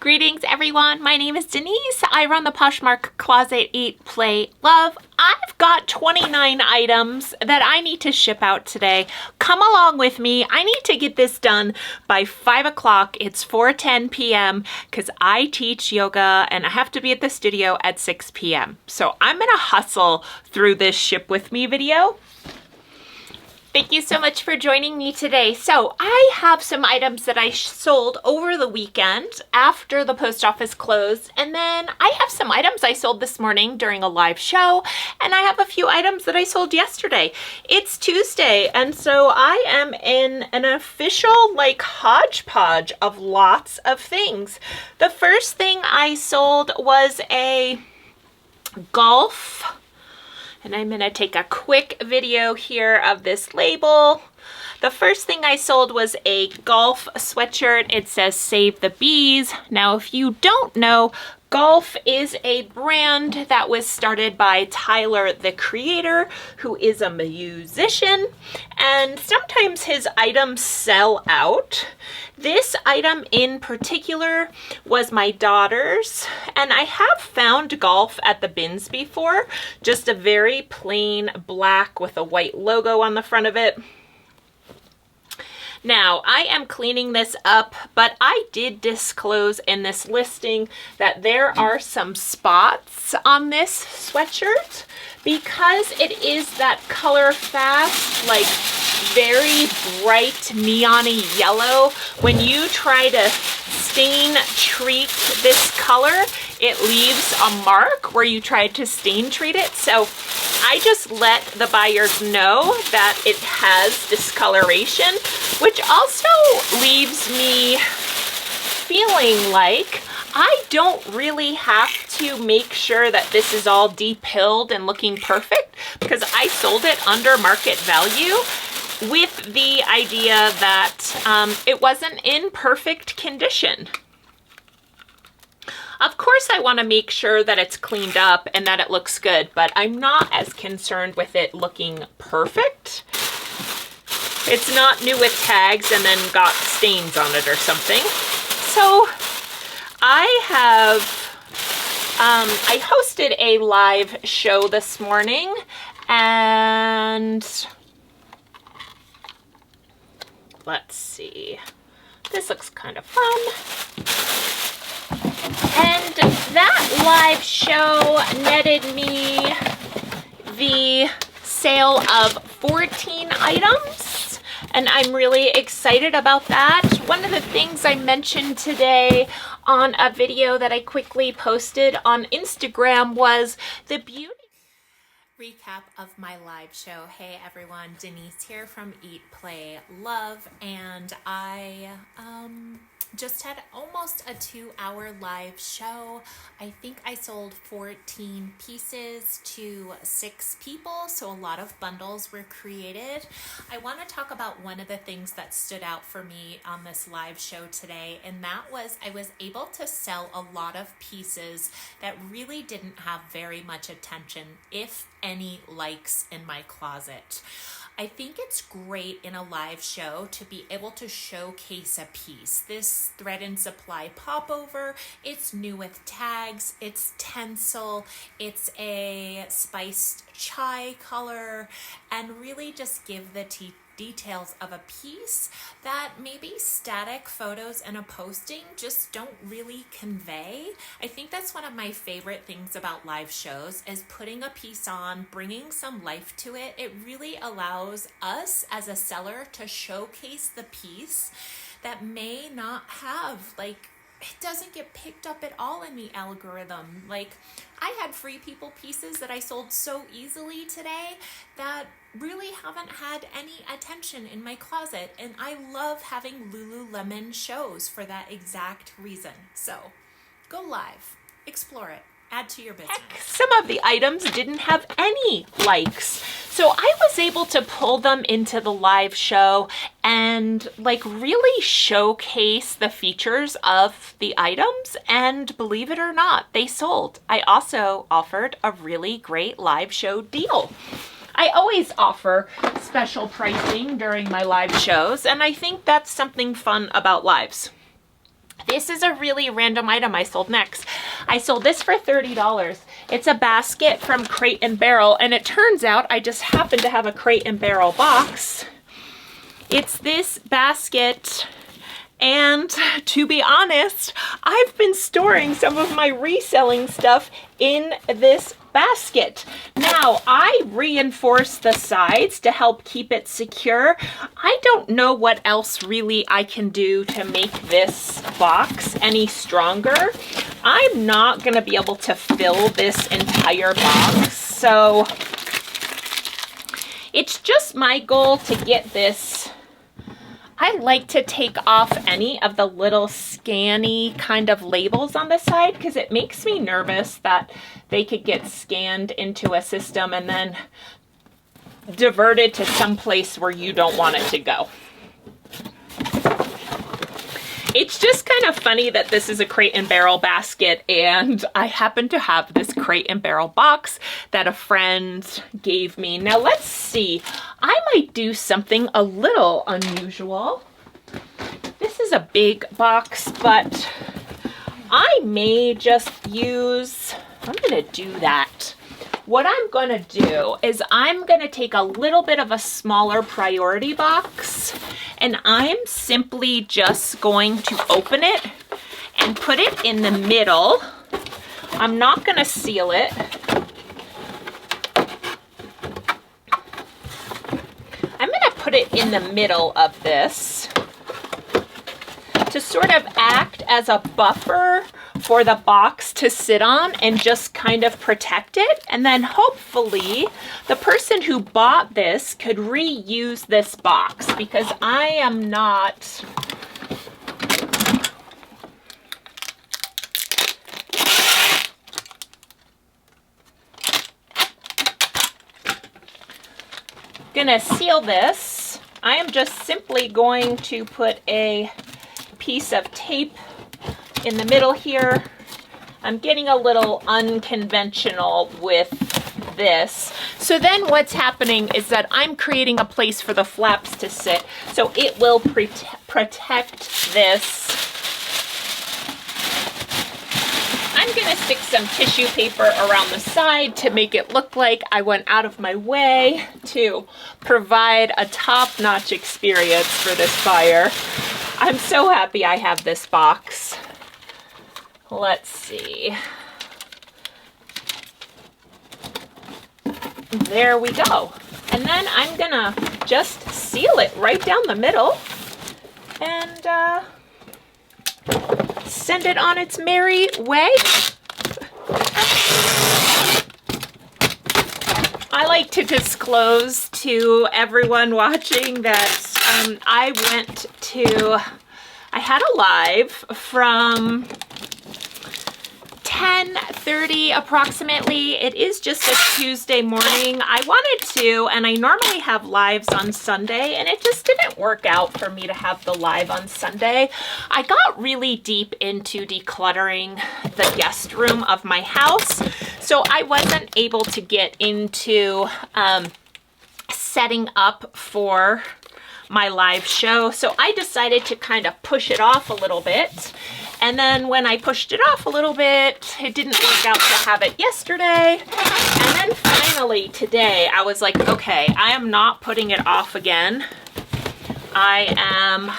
Greetings everyone, my name is Denise. I run the Poshmark Closet Eat, Play, Love. I've got 29 items that I need to ship out today. Come along with me. I need to get this done by 5 o'clock. It's 4:10 p.m. because I teach yoga and I have to be at the studio at 6 p.m. So I'm gonna hustle through this ship with me video. Thank you so much for joining me today. So I have some items that I sold over the weekend after the post office closed, and then I have some items I sold this morning during a live show, and I have a few items that I sold yesterday. It's Tuesday, and so I am in an official hodgepodge of lots of things. The first thing I sold was a golf. And I'm gonna take a quick video here of this label. The first thing I sold was a golf sweatshirt. It says Save the Bees. Now, if you don't know, Golf is a brand that was started by Tyler, the creator, who is a musician, and sometimes his items sell out. This item in particular was my daughter's, and I have found Golf at the bins before, just a very plain black with a white logo on the front of it. Now, I am cleaning this up, but I did disclose in this listing that there are some spots on this sweatshirt because it is that color fast, very bright neon-y yellow. When you try to stain treat this color, it leaves a mark where you tried to stain treat it. So I just let the buyers know that it has discoloration, which also leaves me feeling like I don't really have to make sure that this is all depilled and looking perfect, because I sold it under market value with the idea that it wasn't in perfect condition. Of course, I want to make sure that it's cleaned up and that it looks good, but I'm not as concerned with it looking perfect. It's not new with tags and then got stains on it or something. So I hosted a live show this morning, and let's see, this looks kind of fun. And that live show netted me the sale of 14 items, and I'm really excited about that. One of the things I mentioned today on a video that I quickly posted on Instagram was the beauty recap of my live show. Hey everyone, Denise here from Eat, Play, Love, and I just had almost a 2-hour live show. I think I sold 14 pieces to 6 people, so a lot of bundles were created. I want to talk about one of the things that stood out for me on this live show today, and that was I was able to sell a lot of pieces that really didn't have very much attention, if any likes, in my closet. I think it's great in a live show to be able to showcase a piece. This Thread and Supply popover, it's new with tags, it's tencel, it's a spiced chai color, and really just give the details of a piece that maybe static photos and a posting just don't really convey. I think that's one of my favorite things about live shows, is putting a piece on, bringing some life to it. It really allows us as a seller to showcase the piece that may not have, it doesn't get picked up at all in the algorithm. I had Free People pieces that I sold so easily today that really haven't had any attention in my closet, and I love having Lululemon shows for that exact reason. So go live, explore it, add to your business. Heck, some of the items didn't have any likes, so I was able to pull them into the live show and really showcase the features of the items, and believe it or not, they sold. I also offered a really great live show deal. I always offer special pricing during my live shows, and I think that's something fun about lives. This is a really random item I sold next. I sold this for $30. It's a basket from Crate and Barrel, and it turns out I just happen to have a Crate and Barrel box. It's this basket, and to be honest, I've been storing some of my reselling stuff in this basket. Now, I reinforce the sides to help keep it secure. I don't know what else really I can do to make this box any stronger. I'm not gonna be able to fill this entire box, so it's just my goal to get this. I like to take off any of the little scanny kind of labels on the side because it makes me nervous that they could get scanned into a system and then diverted to some place where you don't want it to go. It's just kind of funny that this is a Crate and Barrel basket, and I happen to have this Crate and Barrel box that a friend gave me. Now let's see, I might do something a little unusual. This is a big box, but I may just use, I'm gonna do that. What I'm gonna do is I'm gonna take a little bit of a smaller priority box, and I'm simply just going to open it and put it in the middle. I'm not gonna seal it. I'm gonna put it in the middle of this to sort of act as a buffer for the box to sit on and just kind of protect it. And then hopefully the person who bought this could reuse this box, because I am not gonna seal this. I am just simply going to put a piece of tape in the middle here. I'm getting a little unconventional with this. So then what's happening is that I'm creating a place for the flaps to sit, so it will protect this. I'm gonna stick some tissue paper around the side to make it look like I went out of my way to provide a top-notch experience for this buyer. I'm so happy I have this box. Let's see. There we go. And then I'm gonna just seal it right down the middle and send it on its merry way. I like to disclose to everyone watching that I had a live from 10:30 approximately. It is just a Tuesday morning. I wanted to, and I normally have lives on Sunday, and it just didn't work out for me to have the live on Sunday. I got really deep into decluttering the guest room of my house, so I wasn't able to get into setting up for my live show. So I decided to kind of push it off a little bit. And then when I pushed it off a little bit, it didn't work out to have it yesterday. And then finally today, I was like, okay, I am not putting it off again. I am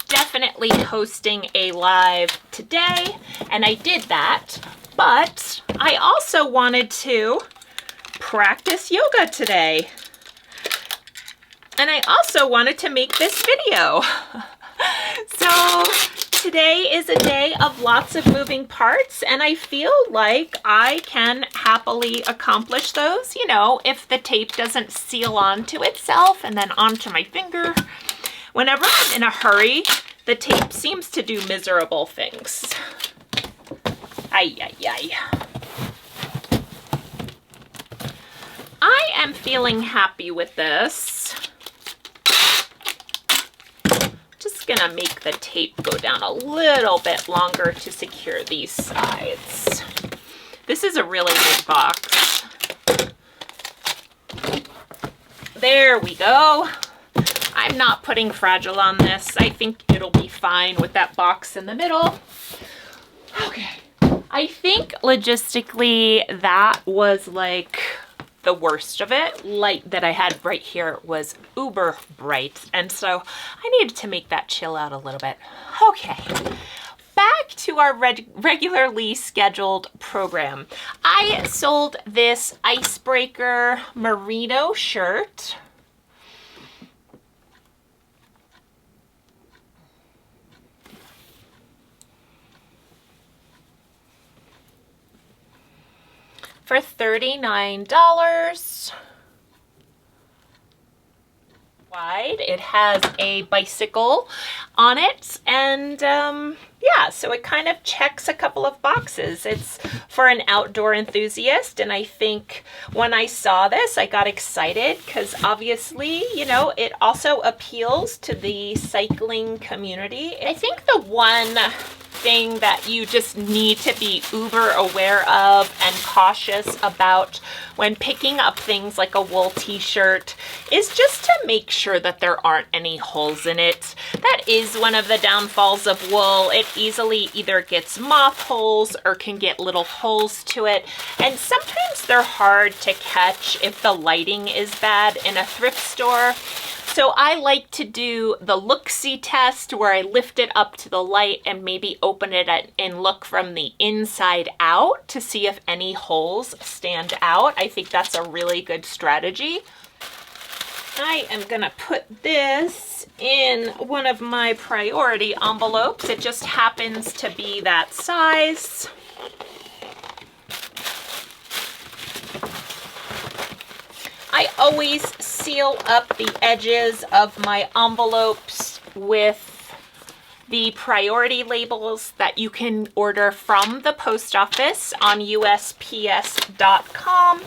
definitely hosting a live today, and I did that. But I also wanted to practice yoga today. And I also wanted to make this video. So today is a day of lots of moving parts, and I feel like I can happily accomplish those, you know, if the tape doesn't seal onto itself and then onto my finger. Whenever I'm in a hurry, the tape seems to do miserable things. Ay, ay, ay. I am feeling happy with this. Just gonna make the tape go down a little bit longer to secure these sides. This is a really big box. there we go. I'm not putting fragile on this. I think it'll be fine with that box in the middle. Okay. I think logistically that was like the worst of it. Light that I had right here was uber bright, and so I needed to make that chill out a little bit. Okay, back to our regularly scheduled program. I sold this Icebreaker Merino shirt. For $39. Wide. It has a bicycle on it, and yeah, so it kind of checks a couple of boxes. It's for an outdoor enthusiast, and I think when I saw this, I got excited because obviously, you know, it also appeals to the cycling community. I think the one thing that you just need to be uber aware of and cautious about when picking up things like a wool t-shirt is just to make sure that there aren't any holes in it. That is one of the downfalls of wool. It easily either gets moth holes or can get little holes to it, and sometimes they're hard to catch if the lighting is bad in a thrift store. So I like to do the look-see test where I lift it up to the light and maybe open it and look from the inside out to see if any holes stand out. I think that's a really good strategy. I am gonna put this in one of my priority envelopes. It just happens to be that size. I always seal up the edges of my envelopes with the priority labels that you can order from the post office on USPS.com.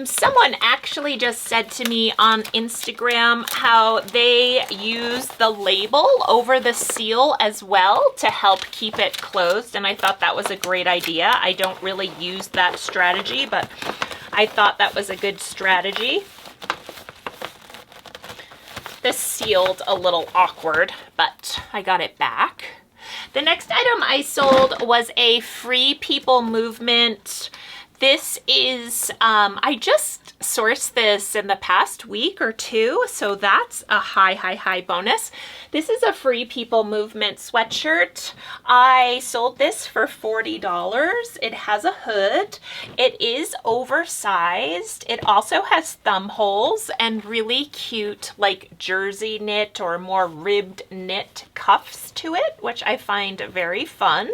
Someone actually just said to me on Instagram how they use the label over the seal as well to help keep it closed, and I thought that was a great idea. I don't really use that strategy, but I thought that was a good strategy. This sealed a little awkward, but I got it back. The next item I sold was a Free People Movement. This is, I just sourced this in the past week or two, so that's a high bonus. This is a Free People Movement sweatshirt. I sold this for $40. It has a hood. It is oversized. It also has thumb holes and really cute like jersey knit or more ribbed knit cuffs to it, which I find very fun.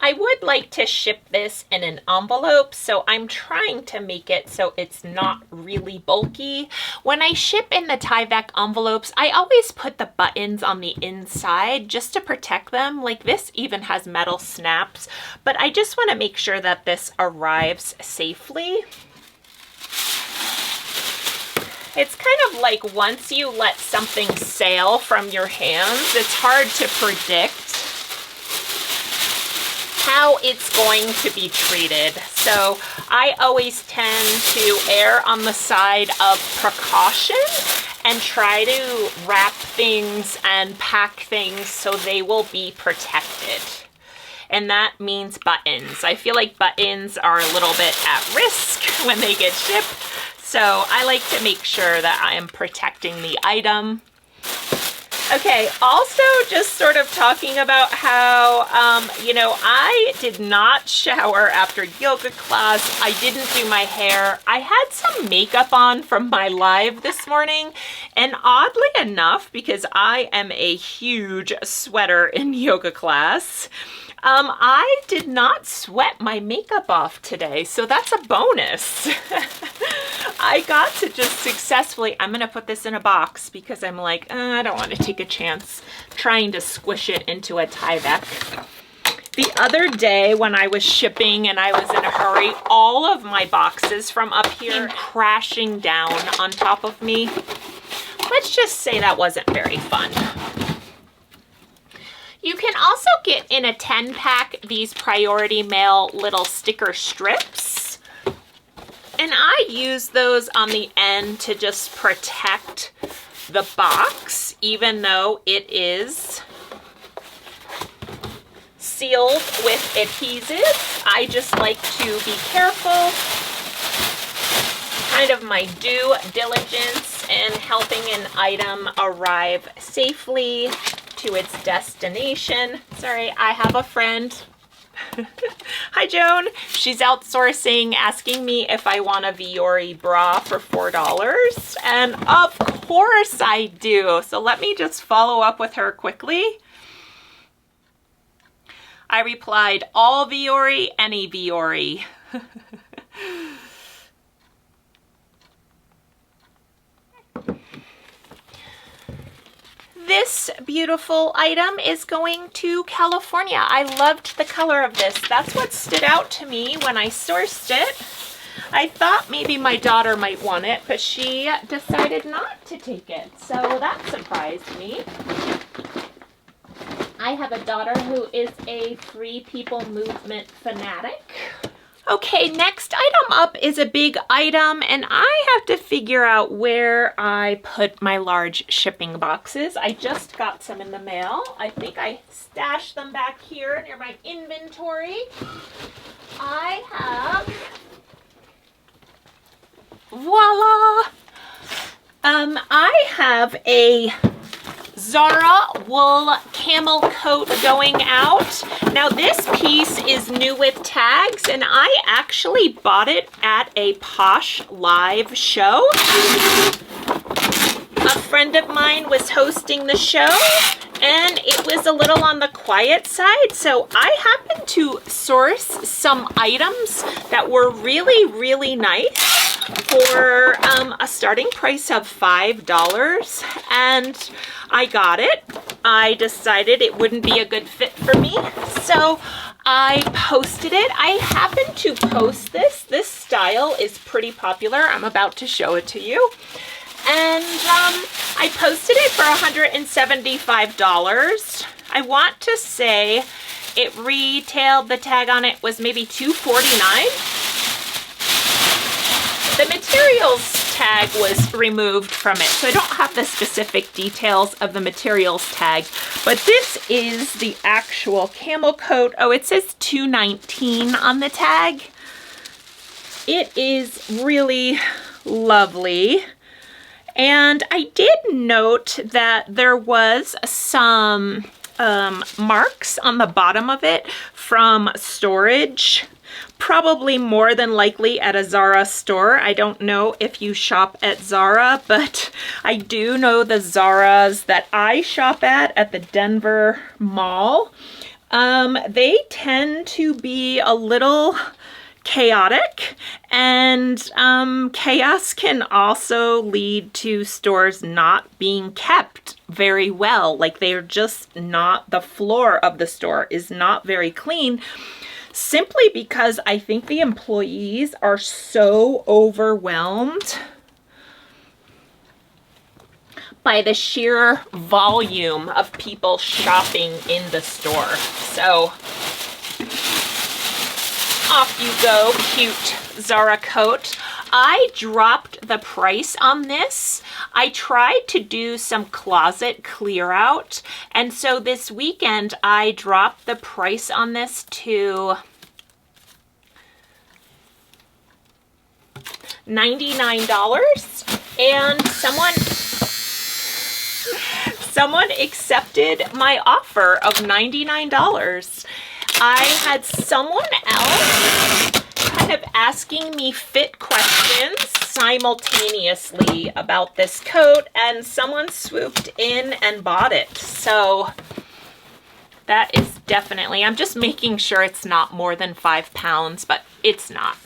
I would like to ship this in an envelope, so I'm trying to make it so it's not really bulky. When I ship in the Tyvek envelopes, I always put the buttons on the inside just to protect them. Like this even has metal snaps, but I just want to make sure that this arrives safely. It's kind of like once you let something sail from your hands, it's hard to predict how it's going to be treated. So I always tend to err on the side of precaution and try to wrap things and pack things so they will be protected. And that means buttons. I feel like buttons are a little bit at risk when they get shipped. So I like to make sure that I am protecting the item. Okay, also just sort of talking about how, you know, I did not shower after yoga class. I didn't do my hair. I had some makeup on from my live this morning, and oddly enough, because I am a huge sweater in yoga class, I did not sweat my makeup off today, so that's a bonus. I got to just successfully, I'm gonna put this in a box because I'm like, I don't want to take a chance trying to squish it into a Tyvek. The other day when I was shipping and I was in a hurry, all of my boxes from up here came crashing down on top of me. Let's just say that wasn't very fun. You can also get in a 10-pack these Priority Mail little sticker strips. And I use those on the end to just protect the box, even though it is sealed with adhesive. I just like to be careful, kind of my due diligence in helping an item arrive safely to its destination. Sorry, I have a friend. Hi, Joan. She's outsourcing, asking me if I want a Viore bra for $4. And of course I do. So let me just follow up with her quickly. I replied, all Viore, any Viore. This beautiful item is going to California. I loved the color of this. That's what stood out to me when I sourced it. I thought maybe my daughter might want it, but she decided not to take it. So that surprised me. I have a daughter who is a Free People Movement fanatic. Okay, next item up is a big item, and I have to figure out where I put my large shipping boxes. I just got some in the mail. I think I stashed them back here near my inventory. I have, voila! I have a Zara wool camel coat going out. Now this piece is new with tags, and I actually bought it at a Posh live show. A friend of mine was hosting the show, and it was a little on the quiet side, so I happened to source some items that were really, really nice for a starting price of $5, and I got it. I decided it wouldn't be a good fit for me, so I posted it. I happened to post this. This style is pretty popular. I'm about to show it to you. And I posted it for $175. I want to say it retailed, the tag on it was maybe $249. The materials tag was removed from it, so I don't have the specific details of the materials tag, but this is the actual camel coat. Oh, it says $219 on the tag. It is really lovely. And I did note that there was some marks on the bottom of it from storage. Probably more than likely at a Zara store. I don't know if you shop at Zara, but I do know the Zaras that I shop at the Denver Mall. They tend to be a little chaotic, and chaos can also lead to stores not being kept very well. Like they're just not, the floor of the store is not very clean, simply because I think the employees are so overwhelmed by the sheer volume of people shopping in the store. So off you go, cute Zara coat. I dropped the price on this. I tried to do some closet clear out, and so this weekend I dropped the price on this to $99, and someone accepted my offer of $99. I had someone else kind of asking me fit questions simultaneously about this coat, and someone swooped in and bought it. So that is definitely, I'm just making sure it's not more than 5 pounds, but it's not.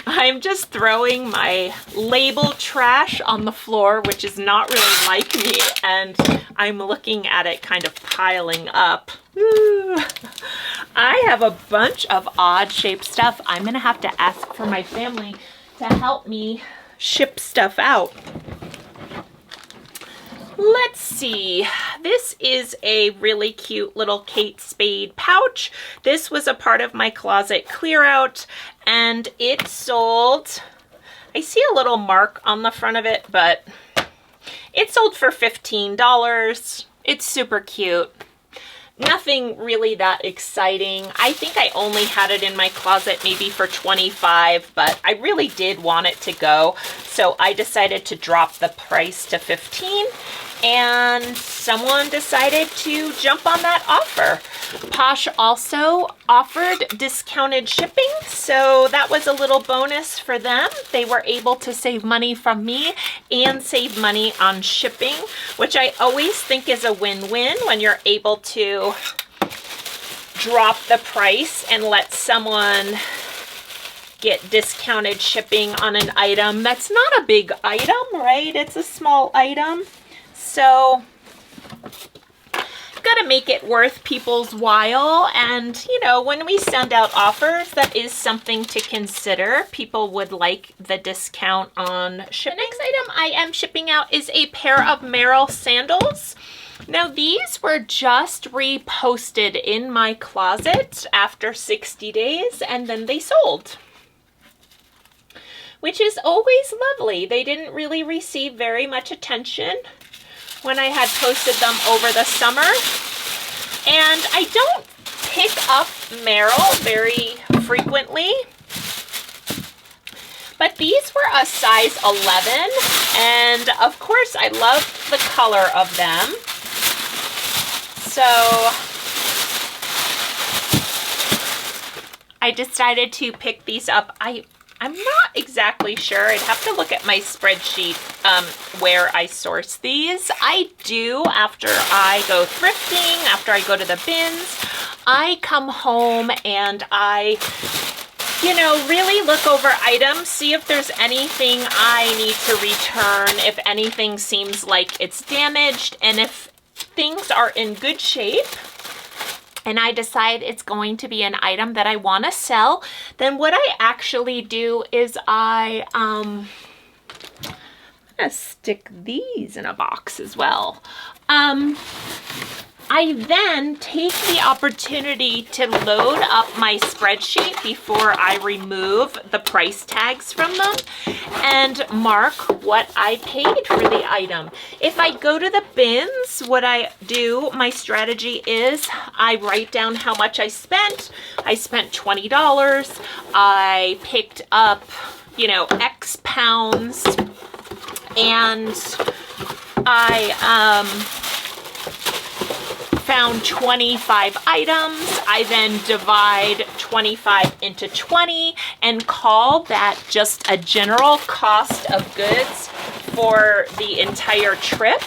I'm just throwing my label trash on the floor, which is not really like me, and I'm looking at it kind of piling up. Ooh. I have a bunch of odd shaped stuff. I'm gonna have to ask for my family to help me ship stuff out. Let's see. This is a really cute little Kate Spade pouch. This was a part of my closet clear out, and it sold, I see a little mark on the front of it, but it sold for $15. It's super cute. Nothing really that exciting. I think I only had it in my closet maybe for $25, but I really did want it to go. So I decided to drop the price to $15, and someone decided to jump on that offer. Posh also offered discounted shipping, so that was a little bonus for them. They were able to save money from me and save money on shipping, which I always think is a win-win when you're able to drop the price and let someone get discounted shipping on an item that's not a big item, right? It's a small item. So got to make it worth people's while. And, you know, when we send out offers, that is something to consider. People would like the discount on shipping. The next item I am shipping out is a pair of Merill Sandals. Now, these were just reposted in my closet after 60 days, and then they sold, which is always lovely. They didn't really receive very much attention when I had posted them over the summer. And I don't pick up Merill very frequently, but these were a size 11, and of course I love the color of them. So I decided to pick these up. I'm not exactly sure. I'd have to look at my spreadsheet where I source these. I do after I go thrifting, after I go to the bins. I come home and I, you know, really look over items, see if there's anything I need to return, if anything seems like it's damaged, and if things are in good shape, and I decide it's going to be an item that I want to sell, then what I actually do is I'm gonna stick these in a box as well. I then take the opportunity to load up my spreadsheet before I remove the price tags from them and mark what I paid for the item. If I go to the bins, what I do, my strategy is I write down how much I spent. I spent $20. I picked up, you know, X pounds, and I found 25 items. I then divide 25 into 20 and call that just a general cost of goods for the entire trip.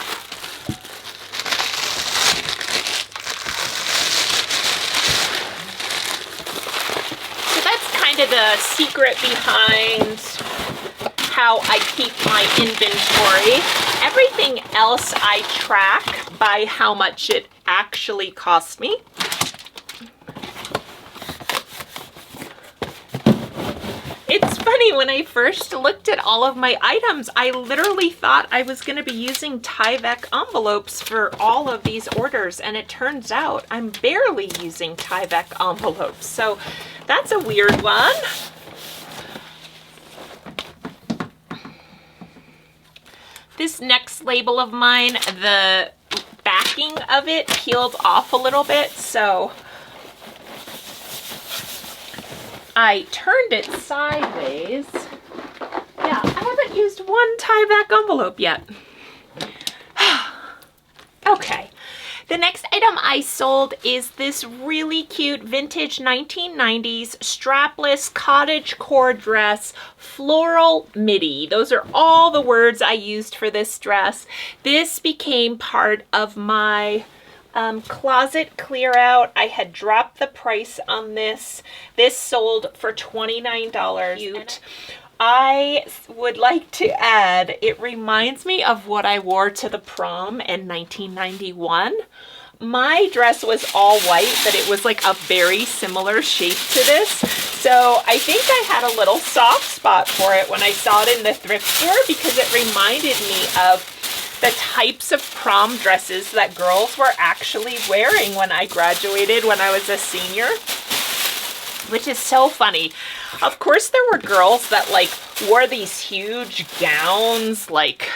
So that's kind of the secret behind how I keep my inventory. Everything else I track by how much it actually cost me. It's funny, when I first looked at all of my items, I literally thought I was going to be using Tyvek envelopes for all of these orders, and it turns out I'm barely using Tyvek envelopes. So that's a weird one. This next label of mine, the backing of it peeled off a little bit, so I turned it sideways. Yeah, I haven't used one Tyvek envelope yet. Okay. The next item I sold is this really cute vintage 1990s strapless cottagecore dress, floral midi. Those are all the words I used for this dress. This became part of my closet clear out. I had dropped the price on this. This sold for $29. Cute. I would like to add, it reminds me of what I wore to the prom in 1991. My dress was all white, but it was like a very similar shape to this. So I think I had a little soft spot for it when I saw it in the thrift store, because it reminded me of the types of prom dresses that girls were actually wearing when I graduated, when I was a senior, which is so funny. Of course, there were girls that like wore these huge gowns, like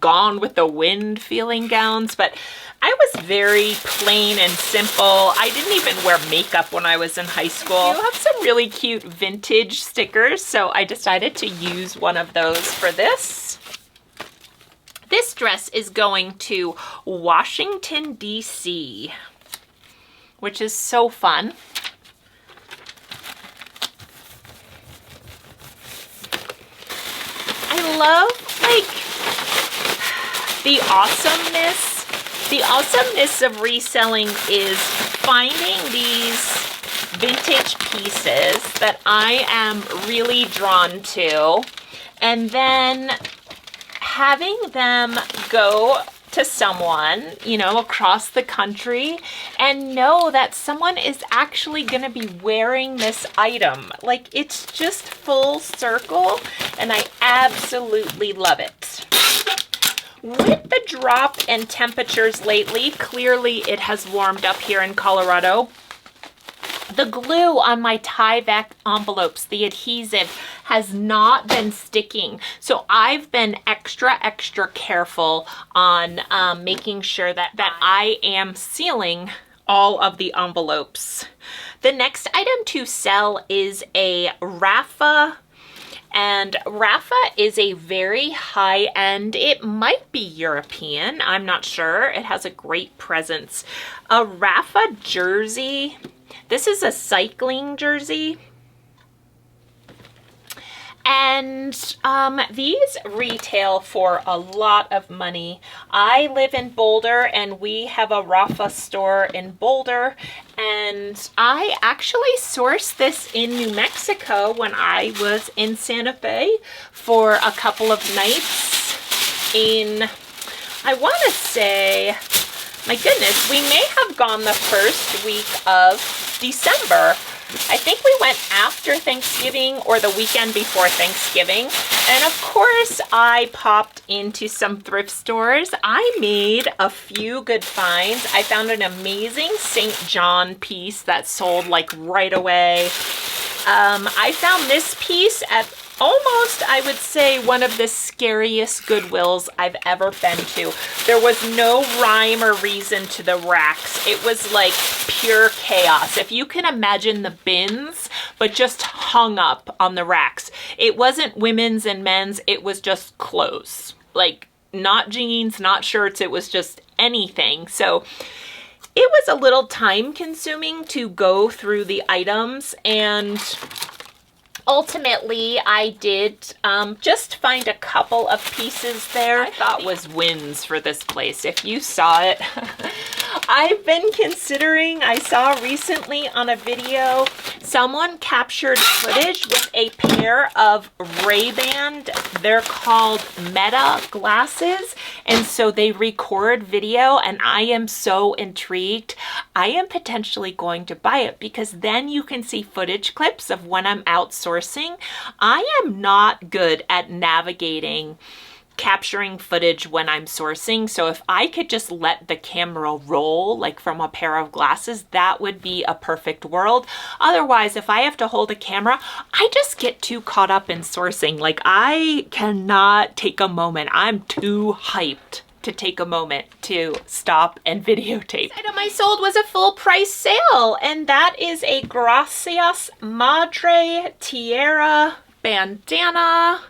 Gone with the Wind feeling gowns, but I was very plain and simple. I didn't even wear makeup when I was in high school. You have some really cute vintage stickers, so I decided to use one of those for this. This dress is going to Washington, D.C., which is so fun. I love, like, the awesomeness of reselling is finding these vintage pieces that I am really drawn to, and then having them go to someone, you know, across the country and know that someone is actually going to be wearing this item. Like, it's just full circle, and I absolutely love it. With the drop in temperatures lately, clearly it has warmed up here in Colorado. The glue on my Tyvek envelopes, the adhesive, has not been sticking. So I've been extra careful on making sure that I am sealing all of the envelopes. The next item to sell is a Rapha. And Rapha is a very high-end, it might be European, I'm not sure. It has a great presence. A Rapha jersey. This is a cycling jersey. And these retail for a lot of money. I live in Boulder, and we have a Rapha store in Boulder. And I actually sourced this in New Mexico when I was in Santa Fe for a couple of nights in, I want to say, my goodness, we may have gone the first week of December. I think we went after Thanksgiving or the weekend before Thanksgiving. And of course, I popped into some thrift stores. I made a few good finds. I found an amazing St. John piece that sold like right away. I found this piece at almost, I would say, one of the scariest Goodwills I've ever been to. There was no rhyme or reason to the racks. It was like pure chaos. If you can imagine the bins, but just hung up on the racks. It wasn't women's and men's, it was just clothes. Like, not jeans, not shirts, it was just anything. So it was a little time consuming to go through the items, and ultimately, I did just find a couple of pieces there I thought was wins for this place. If you saw it, I've been considering, I saw recently on a video, someone captured footage with a pair of Ray-Ban, they're called Meta glasses, and so they record video, and I am so intrigued. I am potentially going to buy it because then you can see footage clips of when I'm outsourcing. I am not good at navigating capturing footage when I'm sourcing, so if I could just let the camera roll like from a pair of glasses, that would be a perfect world. Otherwise, if I have to hold a camera, I just get too caught up in sourcing. Like, I cannot take a moment. I'm too hyped to take a moment to stop and videotape. The item I sold was a full price sale, and that is a Gracias Madre Tierra bandana.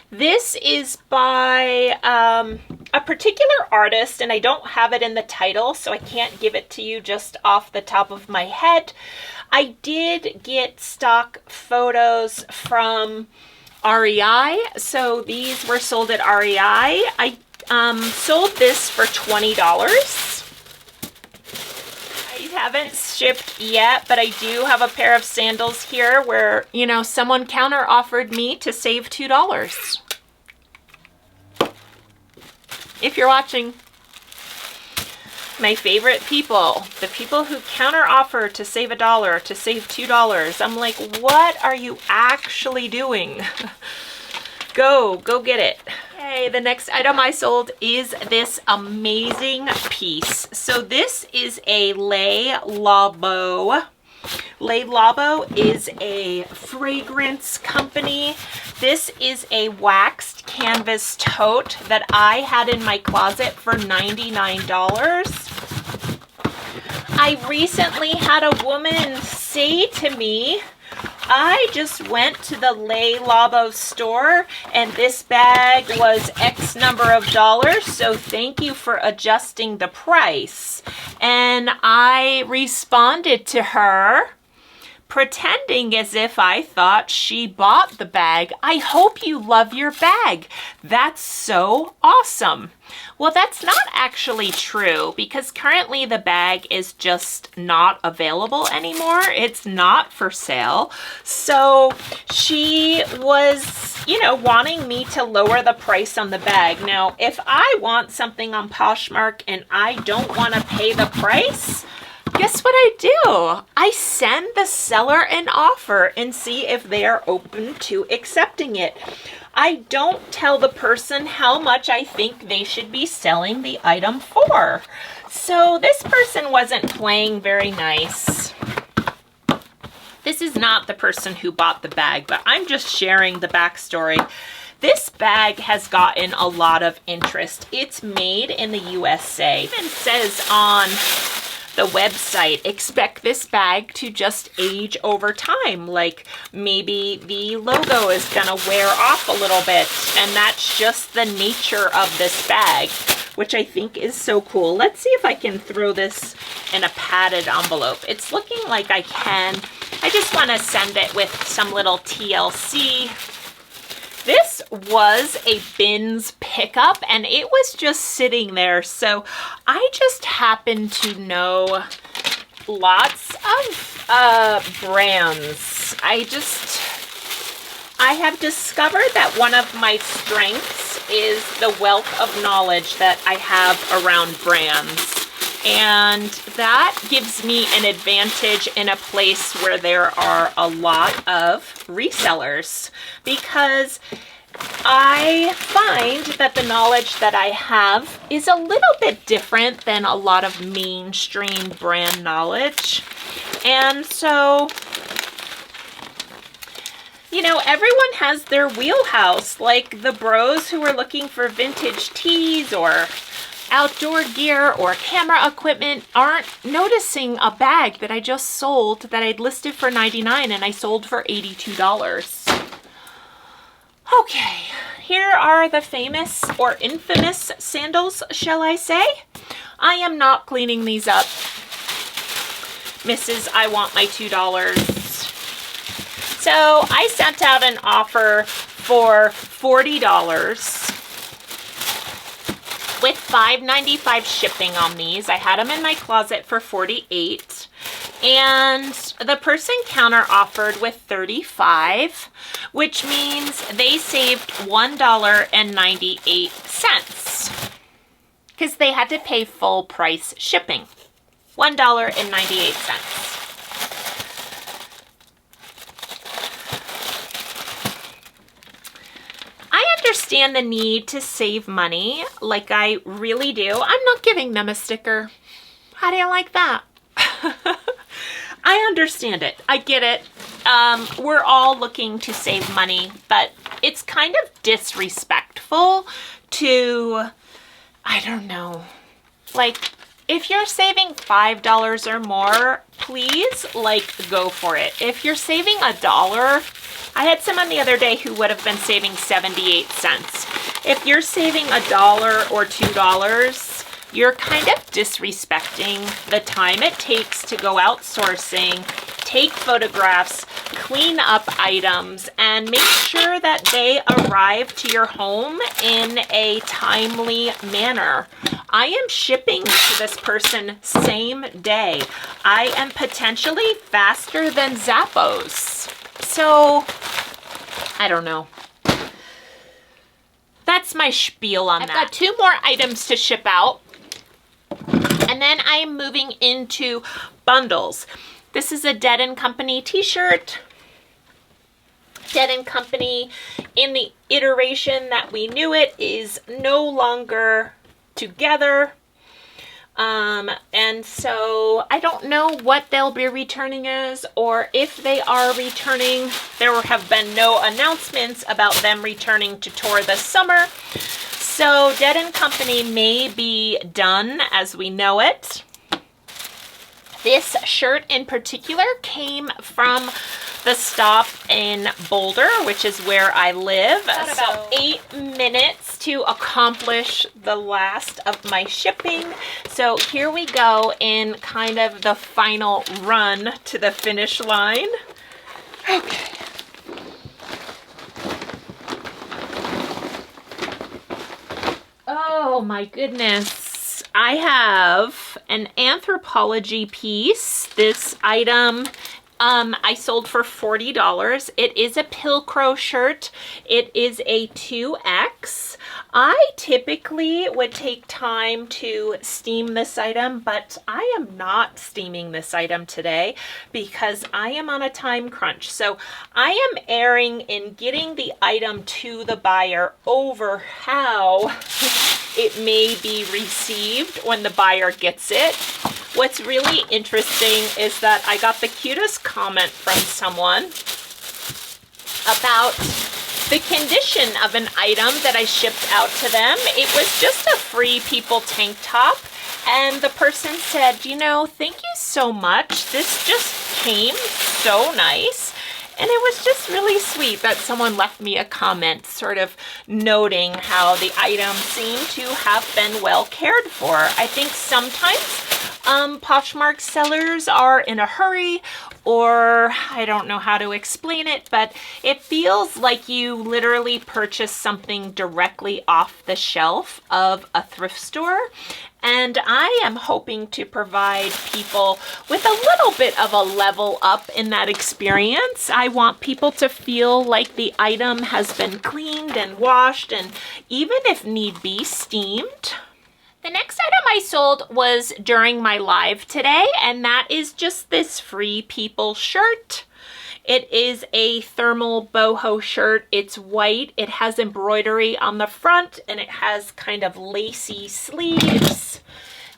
This is by a particular artist, and I don't have it in the title, so I can't give it to you just off the top of my head. I did get stock photos from REI, so these were sold at REI. I sold this for $20. I haven't shipped yet, but I do have a pair of sandals here where, you know, someone counter offered me to save $2. If you're watching, my favorite people, the people who counter offer to save $1, to save $2. I'm like, what are you actually doing? Go get it. Okay, Okay, the next item I sold is this amazing piece. So this is a Le Labo. Le Labo is a fragrance company. This is a waxed canvas tote that I had in my closet for $99. I recently had a woman say to me, I just went to the Le Labo store and this bag was X number of dollars, so thank you for adjusting the price. And I responded to her, pretending as if I thought she bought the bag. I hope you love your bag. That's so awesome. Well, that's not actually true because currently the bag is just not available anymore. It's not for sale. So she was, you know, wanting me to lower the price on the bag. Now, if I want something on Poshmark and I don't want to pay the price, guess what I do? I send the seller an offer and see if they are open to accepting it. I don't tell the person how much I think they should be selling the item for. So this person wasn't playing very nice. This is not the person who bought the bag, but I'm just sharing the backstory. This bag has gotten a lot of interest. It's made in the USA. It even says on the website, expect this bag to just age over time. Like maybe the logo is gonna wear off a little bit, and that's just the nature of this bag, which I think is so cool. Let's see if I can throw this in a padded envelope. It's looking like I can. I just wanna send it with some little TLC. This was a bins pickup and it was just sitting there. So I just happen to know lots of brands. I have discovered that one of my strengths is the wealth of knowledge that I have around brands. And that gives me an advantage in a place where there are a lot of resellers, because I find that the knowledge that I have is a little bit different than a lot of mainstream brand knowledge. And so, you know, everyone has their wheelhouse, like the bros who are looking for vintage tees or outdoor gear or camera equipment aren't noticing a bag that I just sold that I'd listed for $99 and I sold for $82. Okay, here are the famous or infamous sandals, shall I say. I am not cleaning these up. Mrs. I want my $2. So I sent out an offer for $40. with $5.95 shipping on these. I had them in my closet for $48, and the person counter offered with $35, which means they saved $1.98 because they had to pay full price shipping. $1.98. I understand the need to save money, like I really do. I'm not giving them a sticker. How do you like that? I understand it. I get it. We're all looking to save money, but it's kind of disrespectful to, I don't know, like, if you're saving $5 or more, please, like, go for it. If you're saving $1, I had someone the other day who would have been saving 78 cents. If you're saving $1 or $2, you're kind of disrespecting the time it takes to go outsourcing, take photographs, clean up items, and make sure that they arrive to your home in a timely manner. I am shipping to this person same day. I am potentially faster than Zappos. So, I don't know. That's my spiel on that. I've got 2 more items to ship out, and then I am moving into bundles. This is a Dead & Company t-shirt. Dead & Company, in the iteration that we knew it, is no longer together. And so I don't know what they'll be returning as, or if they are returning. There have been no announcements about them returning to tour this summer. So Dead & Company may be done as we know it. This shirt in particular came from the stop in Boulder, which is where I live. About 8 minutes to accomplish the last of my shipping. So here we go in kind of the final run to the finish line. Okay. Oh my goodness. I have an Anthropologie piece. This item I sold for $40. It is a Pilcrow shirt. It is a 2X. I typically would take time to steam this item, but I am not steaming this item today because I am on a time crunch. So I am erring in getting the item to the buyer over how it may be received when the buyer gets it. What's really interesting is that I got the cutest comment from someone about the condition of an item that I shipped out to them. It was just a Free People tank top, and the person said, you know, thank you so much. This just came so nice. And it was just really sweet that someone left me a comment sort of noting how the item seemed to have been well cared for. I think sometimes Poshmark sellers are in a hurry, or I don't know how to explain it, but it feels like you literally purchase something directly off the shelf of a thrift store. And I am hoping to provide people with a little bit of a level up in that experience. I want people to feel like the item has been cleaned and washed and, even if need be, steamed. The next item I sold was during my live today, and that is just this Free People shirt. It is a thermal boho shirt. It's white. It has embroidery on the front, and it has kind of lacy sleeves.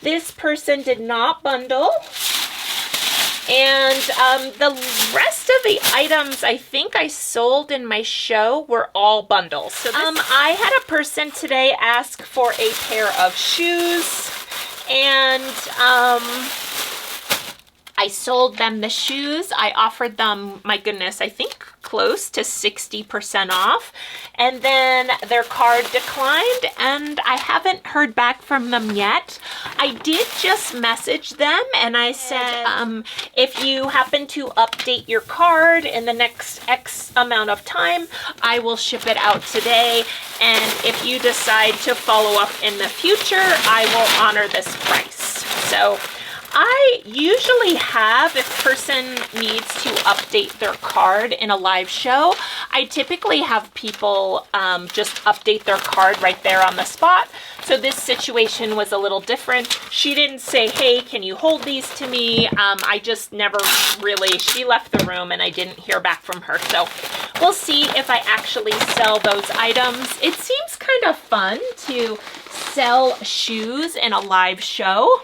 This person did not bundle. And the rest of the items I think I sold in my show were all bundles. So I had a person today ask for a pair of shoes, and I sold them the shoes. I offered them, my goodness, I think close to 60% off. And then their card declined, and I haven't heard back from them yet. I did just message them, and I said, if you happen to update your card in the next X amount of time, I will ship it out today. And if you decide to follow up in the future, I will honor this price. So I usually have, if person needs to update their card in a live show, I typically have people just update their card right there on the spot. So this situation was a little different. She didn't say, hey, can you hold these to me? I just never really, she left the room and I didn't hear back from her. So we'll see if I actually sell those items. It seems kind of fun to sell shoes in a live show.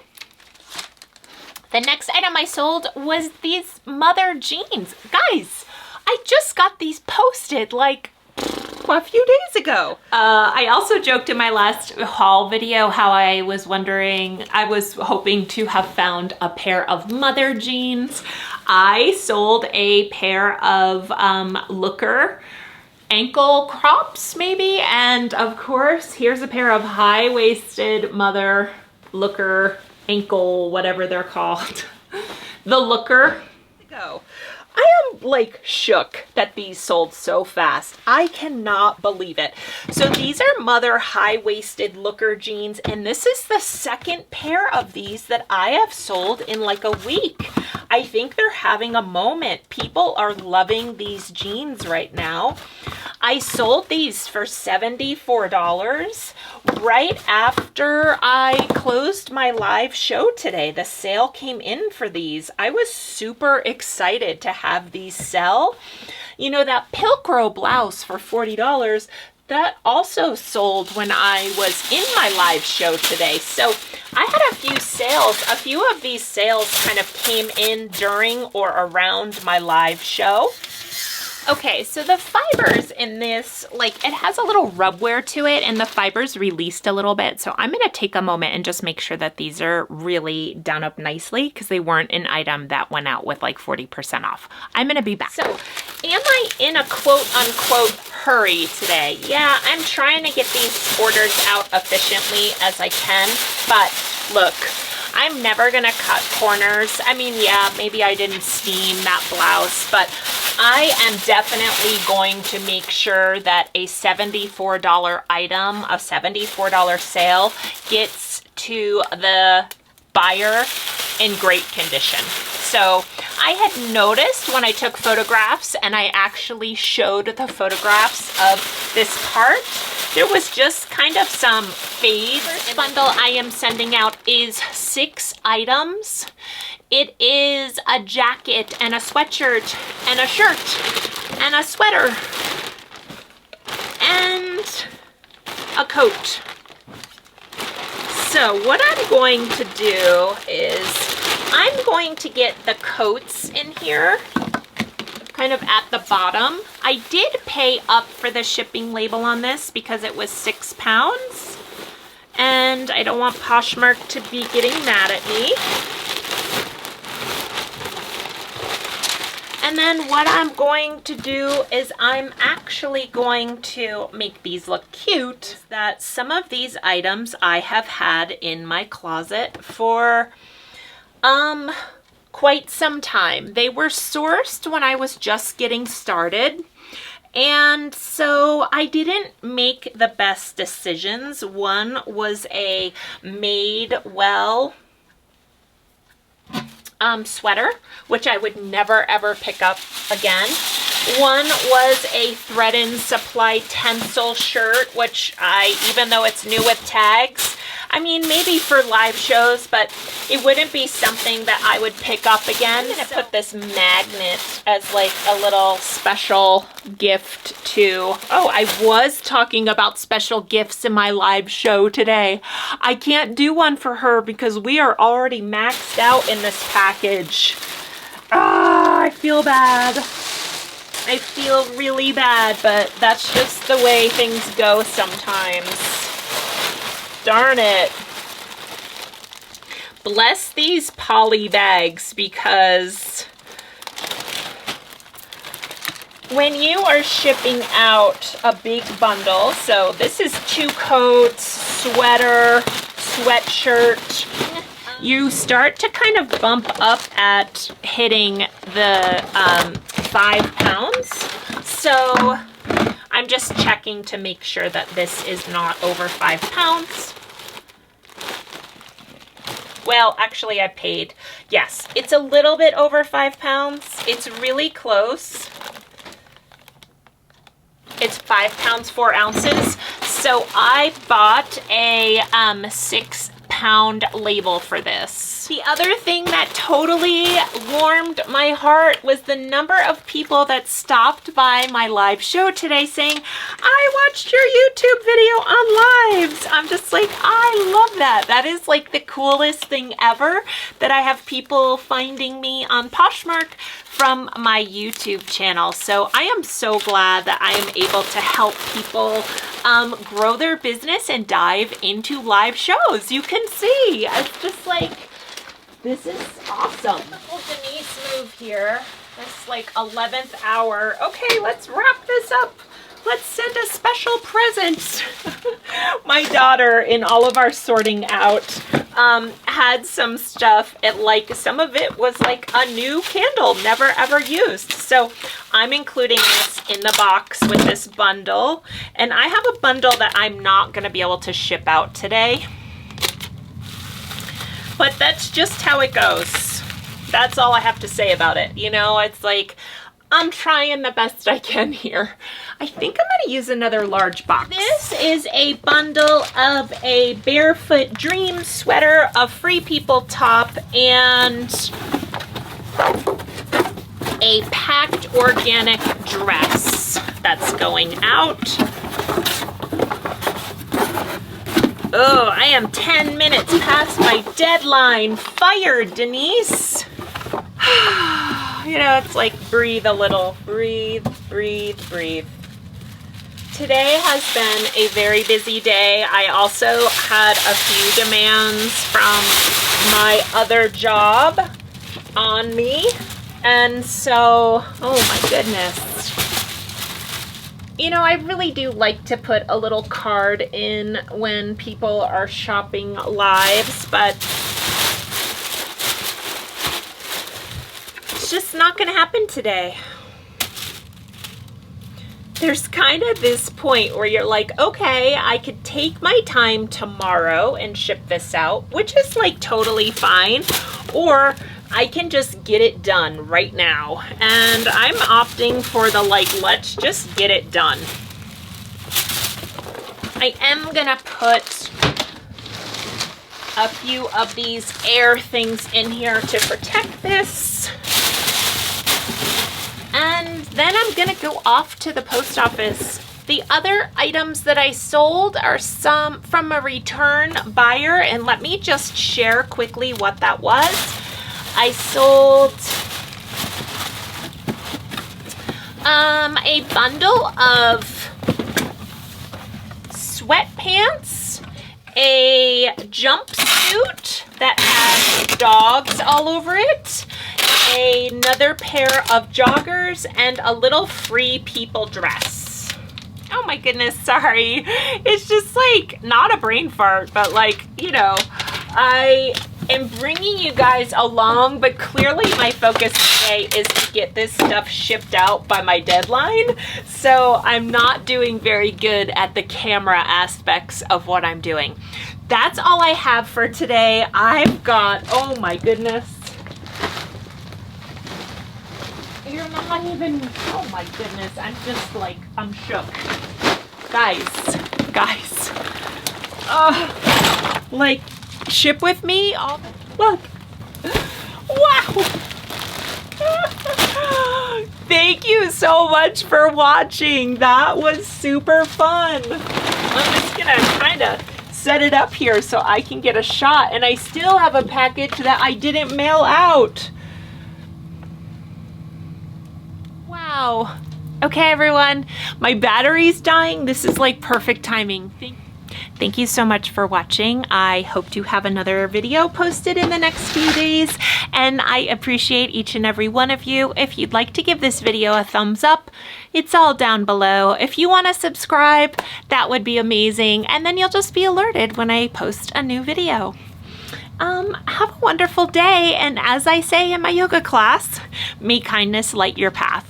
The next item I sold was these mother jeans. Guys, I just got these posted like a few days ago. I also joked in my last haul video how I was wondering, I was hoping to have found a pair of mother jeans. I sold a pair of Looker ankle crops maybe, and of course here's a pair of high-waisted mother Looker ankle, whatever they're called. The Looker. Go. I am like shook that these sold so fast. I cannot believe it. So these are mother high-waisted Looker jeans, and this is the second pair of these that I have sold in like a week. I think they're having a moment. People are loving these jeans right now. I sold these for $74 right after I closed my live show today. The sale came in for these. I was super excited to have these sell. You know, that Pilcro blouse for $40, that also sold when I was in my live show today. So I had a few sales. A few of these sales kind of came in during or around my live show. Okay, so the fibers in this, like, it has a little rub wear to it and the fibers released a little bit. So I'm gonna take a moment and just make sure that these are really done up nicely because they weren't an item that went out with like 40% off. I'm gonna be back. So am I in a quote unquote hurry today? Yeah, I'm trying to get these orders out efficiently as I can, but look, I'm never gonna cut corners. I mean, yeah, maybe I didn't steam that blouse, but I am definitely going to make sure that a $74 item, a $74 sale, gets to the buyer in great condition. So I had noticed when I took photographs, and I actually showed the photographs of this part, there was just kind of some fades. The bundle I am sending out is 6 items. It is a jacket and a sweatshirt and a shirt and a sweater and a coat. So what I'm going to do is I'm going to get the coats in here kind of at the bottom. I did pay up for the shipping label on this because it was £6, and I don't want Poshmark to be getting mad at me. And then what I'm going to do is I'm actually going to make these look cute. That some of these items I have had in my closet for quite some time. They were sourced when I was just getting started, and so I didn't make the best decisions. One was a Madewell sweater, which I would never ever pick up again. One was a Thread and Supply Tencel shirt, which even though it's new with tags, I mean, maybe for live shows, but it wouldn't be something that I would pick up again. I'm gonna put this magnet as like a little special gift to, oh, I was talking about special gifts in my live show today. I can't do one for her because we are already maxed out in this package. Ah, I feel bad. I feel really bad, but that's just the way things go sometimes. Darn it. Bless these poly bags, because when you are shipping out a big bundle, so this is 2 coats, sweater, sweatshirt, you start to kind of bump up at hitting the 5 pounds. So I'm just checking to make sure that this is not over 5 pounds. Well, actually I paid. Yes, it's a little bit over 5 pounds. It's really close. It's 5 pounds, 4 ounces. So I bought a 6-pound label for this. The other thing that totally warmed my heart was the number of people that stopped by my live show today saying, I watched your YouTube video on lives. I'm just like, I love that. That is like the coolest thing ever, that I have people finding me on Poshmark from my YouTube channel. So I am so glad that I am able to help people grow their business and dive into live shows. You can see, it's just like, this is awesome. Typical Denise move here. This like 11th hour. Okay, let's wrap this up. Let's send a special present. My daughter, in all of our sorting out, had some stuff. Some of it was like a new candle, never ever used. So I'm including this in the box with this bundle. And I have a bundle that I'm not going to be able to ship out today. But that's just how it goes. That's all I have to say about it. You know, it's like, I'm trying the best I can here. I think I'm gonna use another large box. This is a bundle of a Barefoot Dream sweater, a Free People top, and a packed organic dress that's going out. Oh, I am 10 minutes past my deadline. Fired, Denise. You know, it's like breathe a little. Breathe, breathe, breathe. Today has been a very busy day. I also had a few demands from my other job on me. And so, oh my goodness. You know, I really do like to put a little card in when people are shopping lives, but it's just not going to happen today. There's kind of this point where you're like, okay, I could take my time tomorrow and ship this out, which is like totally fine, or I can just get it done right now. And I'm opting for the like, let's just get it done. I am gonna put a few of these air things in here to protect this. And then I'm gonna go off to the post office. The other items that I sold are some from a return buyer, and let me just share quickly what that was. I sold a bundle of sweatpants, a jumpsuit that has dogs all over it, another pair of joggers, and a little Free People dress. Oh my goodness, sorry. It's just like not a brain fart, but like, you know, I am bringing you guys along, but clearly my focus today is to get this stuff shipped out by my deadline. So I'm not doing very good at the camera aspects of what I'm doing. That's all I have for today. I've got, oh my goodness. You're not even, oh my goodness. I'm just like, I'm shook. Guys. Like, ship with me. Oh, look. Wow. Thank you so much for watching. That was super fun. I'm just gonna kind of set it up here so I can get a shot, and I still have a package that I didn't mail out. Wow. Okay, everyone, my battery's dying. This is like perfect timing. Thank you so much for watching. I hope to have another video posted in the next few days, and I appreciate each and every one of you. If you'd like to give this video a thumbs up, it's all down below. If you want to subscribe, that would be amazing, and then you'll just be alerted when I post a new video. Have a wonderful day, and as I say in my yoga class, may kindness light your path.